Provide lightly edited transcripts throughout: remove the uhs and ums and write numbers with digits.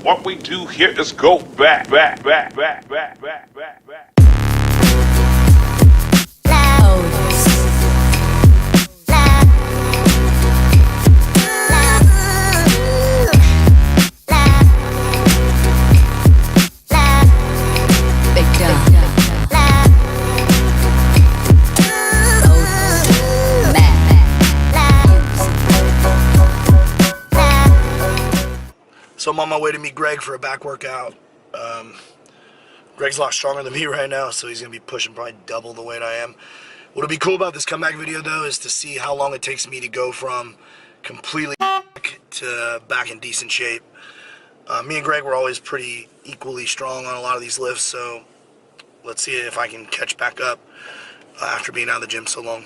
What we do here is go back. So I'm on my way to meet Greg for a back workout. Greg's a lot stronger than me right now, so he's going to be pushing probably double the weight I am. What'll be cool about this comeback video, though, is to see how long it takes me to go from completely to back in decent shape. Me and Greg were always pretty equally strong on a lot of these lifts, so let's see if I can catch back up after being out of the gym so long.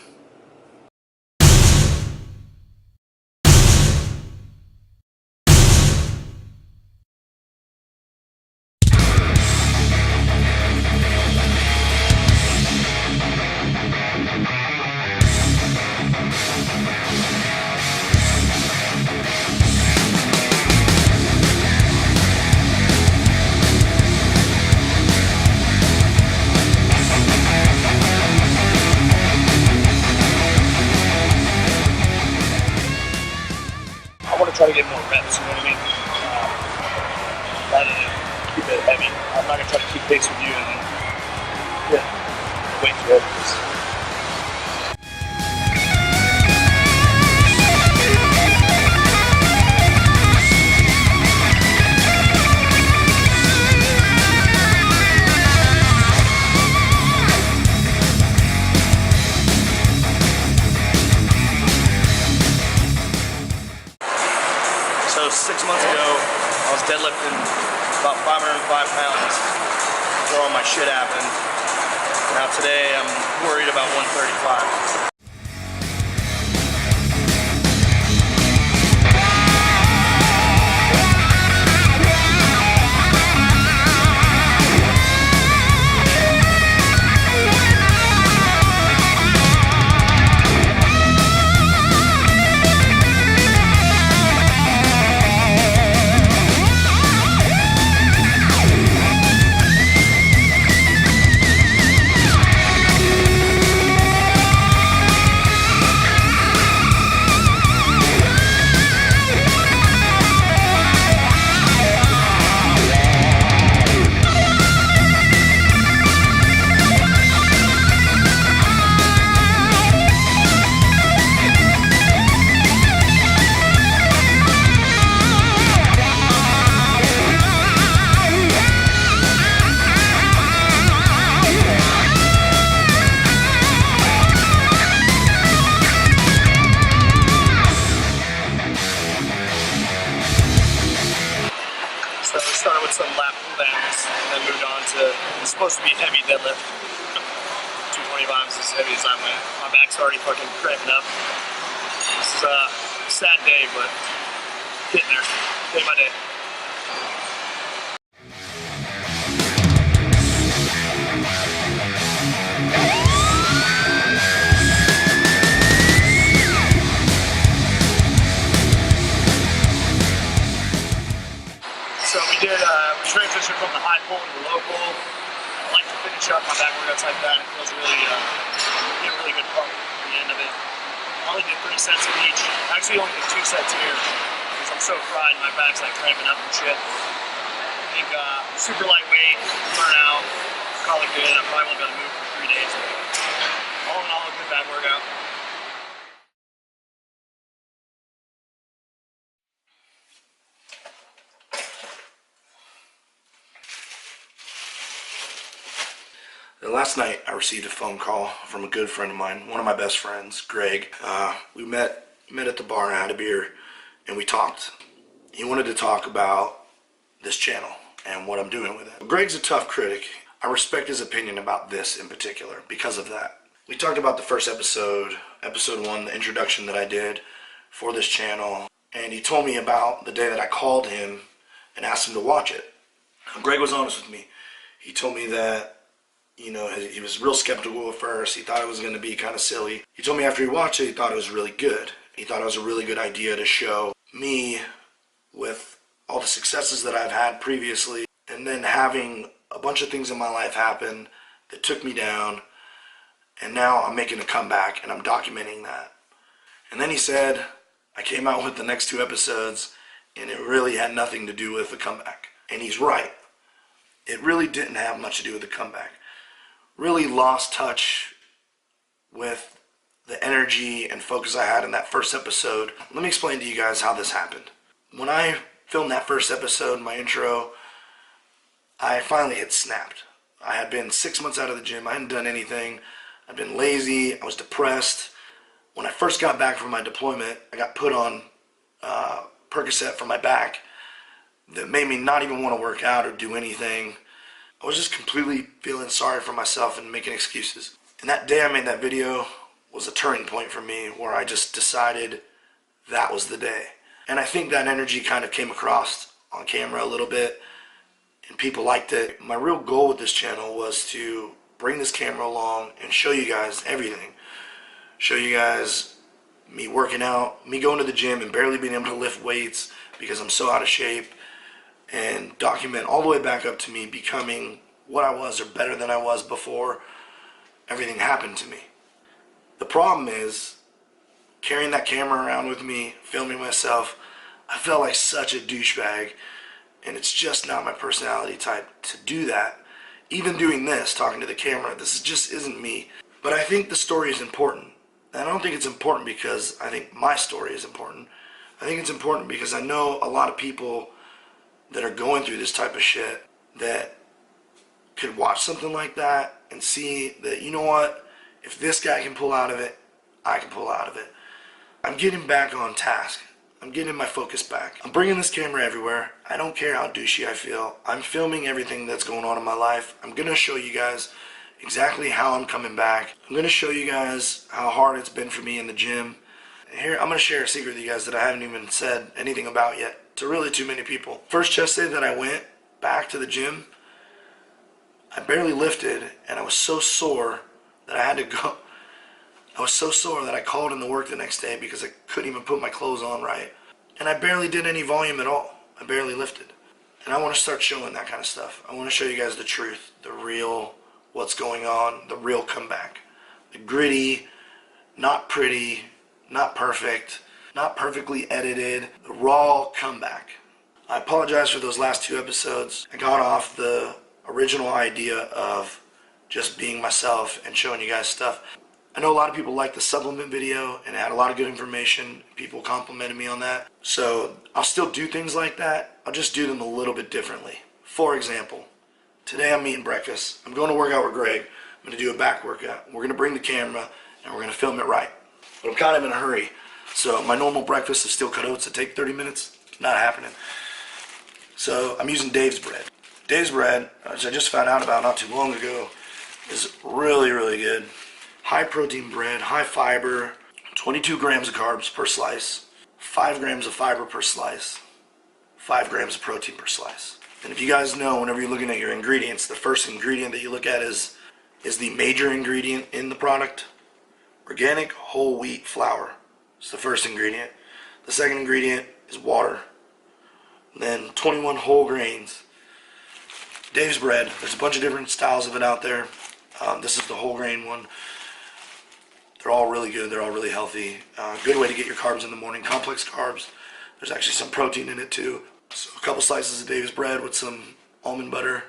Try to get more reps, you know what I mean? Rather than keep it heavy. I'm not going to try to keep pace with you and then get way too heavy. So 6 months ago, I was deadlifting about 505 pounds before all my shit happened. Now today, I'm worried about 135. So we started with some lat pull downs and then moved on to, it's supposed to be heavy deadlift. 225 is as heavy as I went. My back's already fucking cramping up. This is a sad day, but getting there, day by day. So we transitioned from the high pull to the low pull. I like to finish up my back workouts like that. It feels really, get a really good pump at the end of it. I only did 3 sets of each. I actually only did 2 sets here because I'm so fried and my back's like cramping up and shit. I think super lightweight, burn out, call it good. I probably won't be able to move for 3 days. All in all, a good back workout. Last night I received a phone call from a good friend of mine, one of my best friends, Greg. We met at the bar and had a beer and we talked. He wanted to talk about this channel and what I'm doing with it. Greg's a tough critic. I respect his opinion about this in particular because of that. We talked about the first episode, episode 1, the introduction that I did for this channel, and he told me about the day that I called him and asked him to watch it. Greg was honest with me. He told me that, you know, he was real skeptical at first. He thought it was going to be kind of silly. He told me after he watched it, he thought it was really good. He thought it was a really good idea to show me with all the successes that I've had previously, and then having a bunch of things in my life happen that took me down, and now I'm making a comeback and I'm documenting that. And then he said, I came out with the next 2 episodes and it really had nothing to do with the comeback. And he's right. It really didn't have much to do with the comeback. Really lost touch with the energy and focus I had in that first episode. Let me explain to you guys how this happened. When I filmed that first episode, my intro, I finally had snapped. I had been 6 months out of the gym. I hadn't done anything. I'd been lazy. I was depressed. When I first got back from my deployment, I got put on Percocet for my back that made me not even want to work out or do anything. I was just completely feeling sorry for myself and making excuses. And that day I made that video was a turning point for me, where I just decided that was the day. And I think that energy kind of came across on camera a little bit, and people liked it. My real goal with this channel was to bring this camera along and show you guys everything. Show you guys me working out, me going to the gym and barely being able to lift weights because I'm so out of shape, and document all the way back up to me becoming what I was or better than I was before everything happened to me. The problem is, carrying that camera around with me, filming myself, I felt like such a douchebag, and it's just not my personality type to do that. Even doing this, talking to the camera, just isn't me. But I think the story is important. And I don't think it's important because I think my story is important. I think it's important because I know a lot of people that are going through this type of shit that could watch something like that and see that, you know what, if this guy can pull out of it, I can pull out of it. I'm getting back on task. I'm getting my focus back. I'm bringing this camera everywhere. I don't care how douchey I feel. I'm filming everything that's going on in my life. I'm going to show you guys exactly how I'm coming back. I'm going to show you guys how hard it's been for me in the gym. Here, I'm going to share a secret with you guys that I haven't even said anything about yet to really too many people. First chest day that I went back to the gym, I barely lifted, and I was so sore that I had to go. I was so sore that I called in to work the next day because I couldn't even put my clothes on right. And I barely did any volume at all. I barely lifted. And I want to start showing that kind of stuff. I want to show you guys the truth, the real, what's going on, the real comeback. The gritty, not pretty, not perfect, not perfectly edited, the raw comeback. I apologize for those last 2 episodes. I got off the original idea of just being myself and showing you guys stuff. I know a lot of people liked the supplement video and it had a lot of good information. People complimented me on that. So I'll still do things like that. I'll just do them a little bit differently. For example, today I'm eating breakfast. I'm going to work out with Greg. I'm going to do a back workout. We're going to bring the camera and we're going to film it right. But I'm kind of in a hurry. So my normal breakfast is steel cut oats that take 30 minutes. Not happening. So I'm using Dave's bread. Dave's bread, which I just found out about not too long ago, is really, really good. High protein bread, high fiber, 22 grams of carbs per slice, 5 grams of fiber per slice, 5 grams of protein per slice. And if you guys know, whenever you're looking at your ingredients, the first ingredient that you look at is the major ingredient in the product. Organic whole wheat flour is the first ingredient. The second ingredient is water. And then 21 whole grains. Dave's bread, there's a bunch of different styles of it out there. This is the whole grain one. They're all really good. They're all really healthy. Good way to get your carbs in the morning. Complex carbs. There's actually some protein in it too. So a couple slices of Dave's bread with some almond butter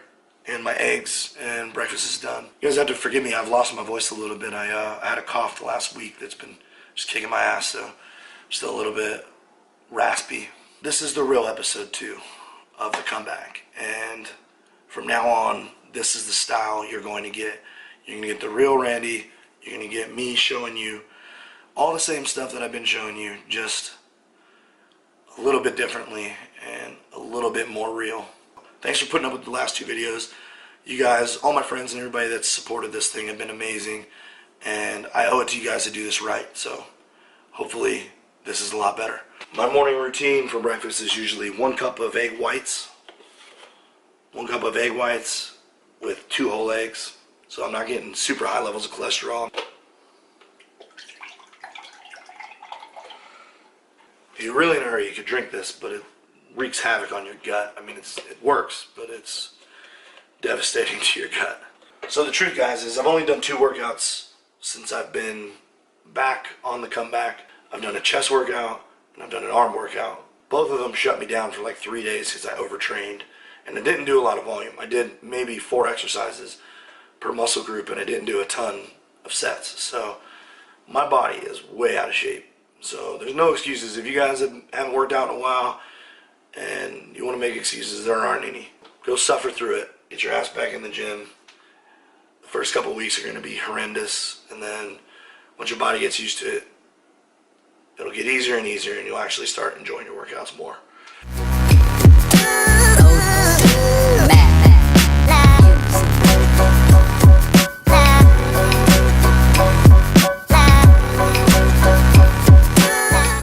and my eggs, and breakfast is done. You guys have to forgive me. I've lost my voice a little bit. I had a cough the last week that's been just kicking my ass, so I'm still a little bit raspy. This is the real episode 2 of the comeback, and from now on, this is the style you're going to get. You're going to get the real Randy. You're going to get me showing you all the same stuff that I've been showing you, just a little bit differently and a little bit more real. Thanks for putting up with the last 2 videos. You guys, all my friends and everybody that's supported this thing have been amazing, and I owe it to you guys to do this right, so hopefully this is a lot better. My morning routine for breakfast is usually 1 cup of egg whites. 1 cup of egg whites with 2 whole eggs, so I'm not getting super high levels of cholesterol. If you're really in a hurry, you could drink this, but wreaks havoc on your gut. I mean, it works, but it's devastating to your gut. So the truth, guys, is I've only done 2 workouts since I've been back on the comeback. I've done a chest workout and I've done an arm workout. Both of them shut me down for like 3 days because I overtrained, and I didn't do a lot of volume. I did maybe 4 exercises per muscle group, and I didn't do a ton of sets. So my body is way out of shape. So there's no excuses. If you guys haven't worked out in a while and you want to make excuses, there aren't any. Go suffer through it. Get your ass back in the gym. The first couple of weeks are going to be horrendous, and then once your body gets used to it, it'll get easier and easier, and you'll actually start enjoying your workouts more.